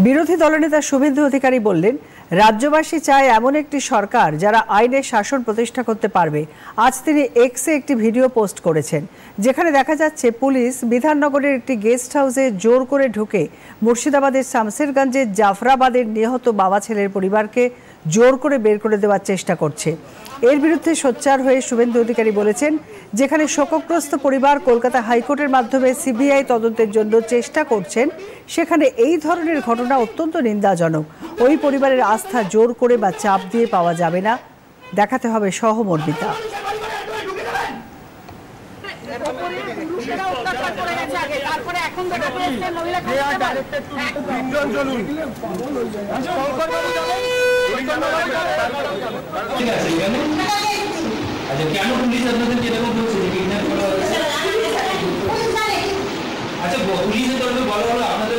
বিরোধী দলনেতা শুভেন্দু অধিকারী বললেন, রাজ্যবাসী চায় এমন একটি সরকার যারা আইনের শাসন প্রতিষ্ঠা করতে পারবে। আজ তিনি এক্সে একটি ভিডিও পোস্ট করেছেন, যেখানে দেখা যাচ্ছে পুলিশ বিধাননগরের একটি গেস্ট হাউসে জোর করে ঢুকে মুর্শিদাবাদের শামসেরগঞ্জের জাফরাবাদের নিহত বাবা ছেলের পরিবারকে জোর করে বের করে দেওয়ার চেষ্টা করছে। এর বিরুদ্ধে সোচ্চার হয়ে শুভেন্দু অধিকারী বলেছেন, যেখানে শোকগ্রস্ত পরিবার কলকাতা হাইকোর্টের মাধ্যমে সিবিআই তদন্তের জন্য চেষ্টা করছেন, সেখানে এই ধরনের ঘটনা অত্যন্ত নিন্দাজনক। ওই পরিবারের আস্থা জোর করে বা চাপ দিয়ে পাওয়া যাবে না, দেখাতে হবে সহমর্মিতা। কেন পুলিশ আপনাদের যেরকম বলছে যে কিডন্যাপ করা হয়েছে? আচ্ছা পুলিশের তরফে বলা হলো আপনাদের